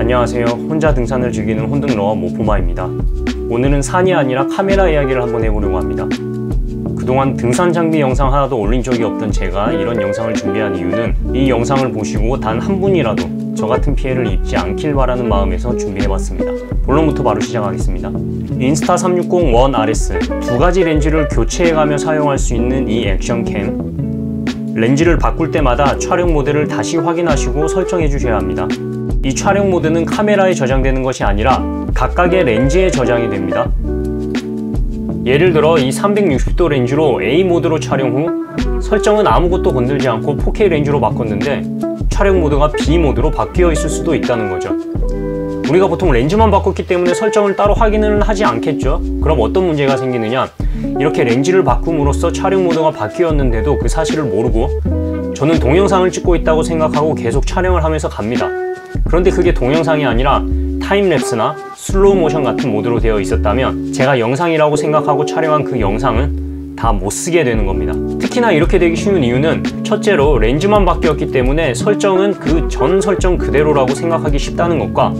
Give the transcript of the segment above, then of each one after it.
안녕하세요. 혼자 등산을 즐기는 혼등러와 모포마입니다. 오늘은 산이 아니라 카메라 이야기를 한번 해보려고 합니다. 그동안 등산 장비 영상 하나도 올린 적이 없던 제가 이런 영상을 준비한 이유는 이 영상을 보시고 단 한 분이라도 저 같은 피해를 입지 않길 바라는 마음에서 준비해봤습니다. 본론부터 바로 시작하겠습니다. 인스타360 ONE RS 두 가지 렌즈를 교체해가며 사용할 수 있는 이 액션캠, 렌즈를 바꿀 때마다 촬영 모드를 다시 확인하시고 설정해 주셔야 합니다. 이 촬영 모드는 카메라에 저장되는 것이 아니라 각각의 렌즈에 저장이 됩니다. 예를 들어 이 360도 렌즈로 A 모드로 촬영 후 설정은 아무것도 건들지 않고 4K 렌즈로 바꿨는데 촬영 모드가 B 모드로 바뀌어 있을 수도 있다는 거죠. 우리가 보통 렌즈만 바꿨기 때문에 설정을 따로 확인을 하지 않겠죠. 그럼 어떤 문제가 생기느냐, 이렇게 렌즈를 바꿈으로써 촬영 모드가 바뀌었는데도 그 사실을 모르고 저는 동영상을 찍고 있다고 생각하고 계속 촬영을 하면서 갑니다. 그런데 그게 동영상이 아니라 타임랩스나 슬로우 모션 같은 모드로 되어 있었다면 제가 영상이라고 생각하고 촬영한 그 영상은 다 못쓰게 되는 겁니다. 특히나 이렇게 되기 쉬운 이유는 첫째로 렌즈만 바뀌었기 때문에 설정은 그 전 설정 그대로라고 생각하기 쉽다는 것과,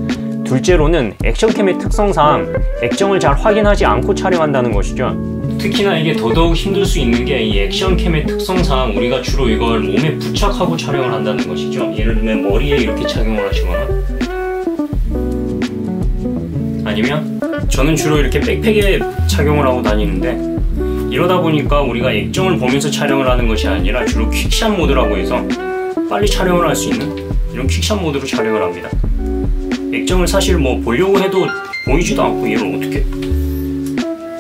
둘째로는 액션캠의 특성상 액정을 잘 확인하지 않고 촬영한다는 것이죠. 특히나 이게 더더욱 힘들 수 있는 게 이 액션캠의 특성상 우리가 주로 이걸 몸에 부착하고 촬영을 한다는 것이죠. 예를 들면 머리에 이렇게 착용을 하시거나, 아니면 저는 주로 이렇게 백팩에 착용을 하고 다니는데, 이러다 보니까 우리가 액정을 보면서 촬영을 하는 것이 아니라 주로 퀵샷 모드라고 해서 빨리 촬영을 할 수 있는 이런 퀵샷 모드로 촬영을 합니다. 액정을 사실 뭐 보려고 해도 보이지도 않고, 얘를 어떻게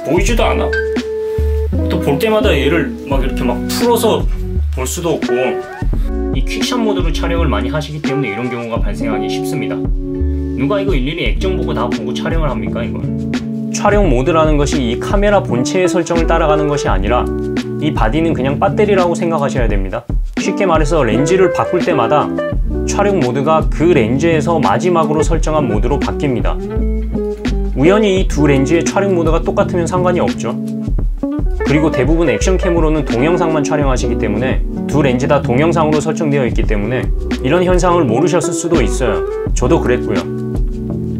보이지도 않아. 또 볼 때마다 얘를 막 이렇게 막 풀어서 볼 수도 없고, 이 퀵샷 모드로 촬영을 많이 하시기 때문에 이런 경우가 발생하기 쉽습니다. 누가 이거 일일이 액정 보고 다 보고 촬영을 합니까, 이걸? 촬영 모드라는 것이 이 카메라 본체의 설정을 따라가는 것이 아니라 이 바디는 그냥 배터리라고 생각하셔야 됩니다. 쉽게 말해서 렌즈를 바꿀 때마다 촬영 모드가 그 렌즈에서 마지막으로 설정한 모드로 바뀝니다. 우연히 이 두 렌즈의 촬영 모드가 똑같으면 상관이 없죠. 그리고 대부분 액션캠으로는 동영상만 촬영하시기 때문에 두 렌즈 다 동영상으로 설정되어 있기 때문에 이런 현상을 모르셨을 수도 있어요. 저도 그랬고요.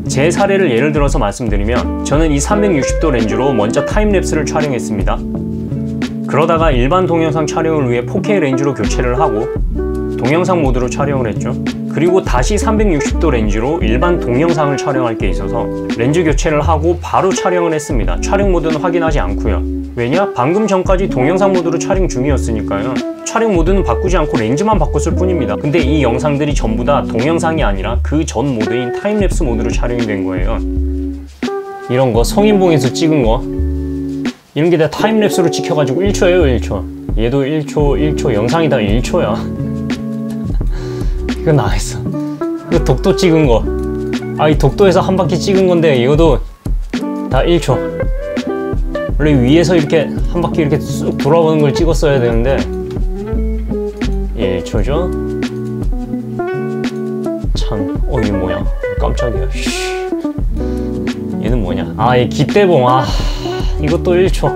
제 사례를 예를 들어서 말씀드리면, 저는 이 360도 렌즈로 먼저 타임랩스를 촬영했습니다. 그러다가 일반 동영상 촬영을 위해 4K 렌즈로 교체를 하고 동영상 모드로 촬영을 했죠. 그리고 다시 360도 렌즈로 일반 동영상을 촬영할 게 있어서 렌즈 교체를 하고 바로 촬영을 했습니다. 촬영 모드는 확인하지 않고요. 왜냐? 방금 전까지 동영상 모드로 촬영 중이었으니까요. 촬영 모드는 바꾸지 않고 렌즈만 바꿨을 뿐입니다. 근데 이 영상들이 전부 다 동영상이 아니라 그 전 모드인 타임랩스 모드로 촬영이 된 거예요. 이런 거 성인봉에서 찍은 거, 이런 게 다 타임랩스로 찍혀가지고 1초예요, 1초. 얘도 1초, 영상이 다 1초야. 이거 나와있어. 이거 독도 찍은 거. 이 독도에서 한 바퀴 찍은 건데 이것도 다 1초. 원래 위에서 이렇게 한 바퀴 이렇게 쑥 돌아오는 걸 찍었어야 되는데 1초죠? 참, 이게 뭐야? 깜짝이야. 얘는 뭐냐? 얘 깃대봉. 이것도 1초.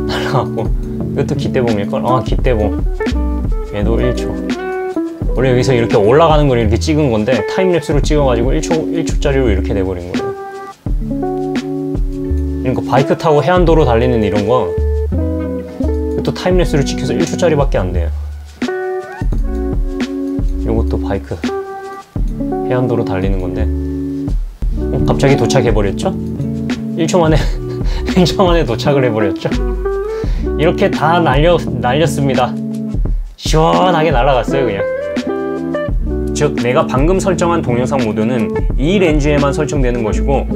날라갔고, 이것도 깃대봉일걸? 깃대봉. 얘도 1초. 원래 여기서 이렇게 올라가는 걸 이렇게 찍은 건데 타임랩스로 찍어가지고 1초짜리로 이렇게 돼버린 거예요. 그러니까 바이크 타고 해안도로 달리는 이런 거, 또 타임랩스를 찍혀서 1초짜리 밖에 안 돼요. 요것도 바이크 해안도로 달리는 건데 갑자기 도착해버렸죠? 1초 만에 1초 만에 도착을 해버렸죠? 이렇게 다 날렸습니다. 시원하게 날아갔어요, 그냥. 즉, 내가 방금 설정한 동영상 모드는 이 렌즈에만 설정되는 것이고,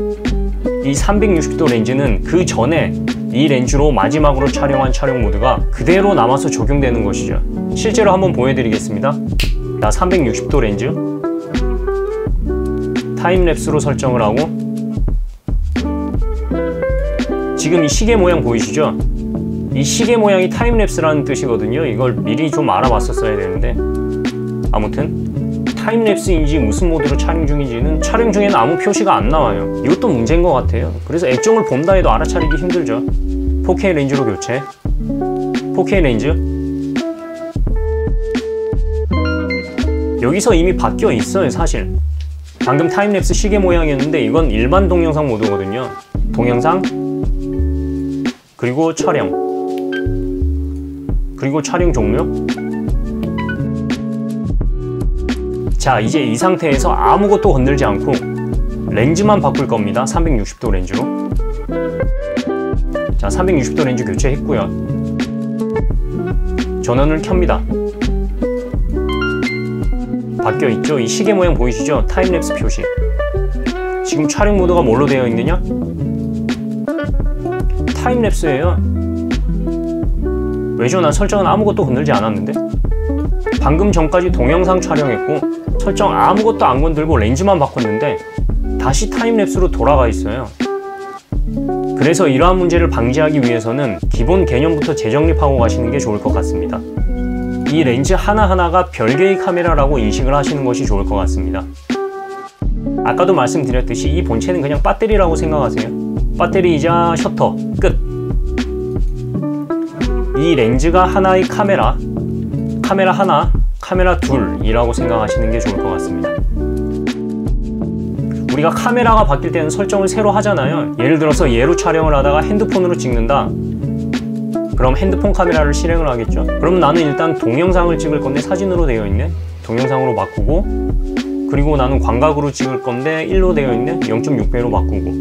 이 360도 렌즈는 그 전에 이 렌즈로 마지막으로 촬영한 촬영 모드가 그대로 남아서 적용되는 것이죠. 실제로 한번 보여드리겠습니다. 자, 360도 렌즈 타임랩스로 설정을 하고, 지금 이 시계 모양 보이시죠? 이 시계 모양이 타임랩스라는 뜻이거든요. 이걸 미리 좀 알아봤었어야 되는데, 아무튼 타임랩스인지 무슨 모드로 촬영 중인지는 촬영 중에는 아무 표시가 안 나와요. 이것도 문제인 것 같아요. 그래서 액정을 본다 해도 알아차리기 힘들죠. 4K 렌즈로 교체, 4K 렌즈, 여기서 이미 바뀌어 있어요. 사실 방금 타임랩스 시계 모양이었는데 이건 일반 동영상 모드거든요. 동영상, 그리고 촬영, 그리고 촬영 종료. 자, 이제 이 상태에서 아무것도 건들지 않고 렌즈만 바꿀 겁니다. 360도 렌즈로. 자, 360도 렌즈 교체했고요. 전원을 켭니다. 바뀌어있죠? 이 시계 모양 보이시죠? 타임랩스 표시. 지금 촬영 모드가 뭘로 되어 있느냐? 타임랩스예요. 왜죠? 난 설정은 아무것도 건들지 않았는데? 방금 전까지 동영상 촬영했고 설정 아무것도 안 건들고 렌즈만 바꿨는데 다시 타임랩스로 돌아가 있어요. 그래서 이러한 문제를 방지하기 위해서는 기본 개념부터 재정립하고 가시는 게 좋을 것 같습니다. 이 렌즈 하나하나가 별개의 카메라라고 인식을 하시는 것이 좋을 것 같습니다. 아까도 말씀드렸듯이 이 본체는 그냥 배터리라고 생각하세요. 배터리이자 셔터, 끝! 이 렌즈가 하나의 카메라, 카메라 하나, 카메라 둘이라고 생각하시는 게 좋을 것 같습니다. 우리가 카메라가 바뀔 때는 설정을 새로 하잖아요. 예를 들어서 얘로 촬영을 하다가 핸드폰으로 찍는다. 그럼 핸드폰 카메라를 실행을 하겠죠. 그럼 나는 일단 동영상을 찍을 건데 사진으로 되어 있네. 동영상으로 바꾸고, 그리고 나는 광각으로 찍을 건데 1로 되어 있네. 0.6배로 바꾸고,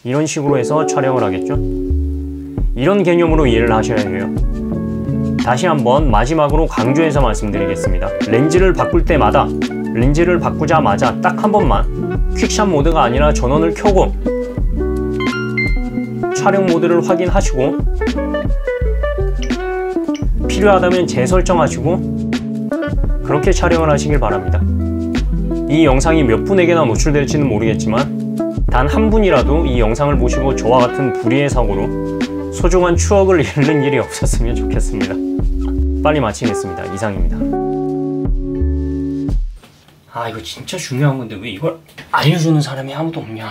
이런 식으로 해서 촬영을 하겠죠. 이런 개념으로 이해를 하셔야 해요. 다시 한번 마지막으로 강조해서 말씀드리겠습니다. 렌즈를 바꿀 때마다, 렌즈를 바꾸자마자 딱 한 번만 퀵샷 모드가 아니라 전원을 켜고 촬영 모드를 확인하시고 필요하다면 재설정하시고 그렇게 촬영을 하시길 바랍니다. 이 영상이 몇 분에게나 노출될지는 모르겠지만 단 한 분이라도 이 영상을 보시고 저와 같은 불의의 사고로 소중한 추억을 잃는 일이 없었으면 좋겠습니다. 빨리 마치겠습니다. 이상입니다. 아, 이거 진짜 중요한 건데 왜 이걸 알려주는 사람이 아무도 없냐.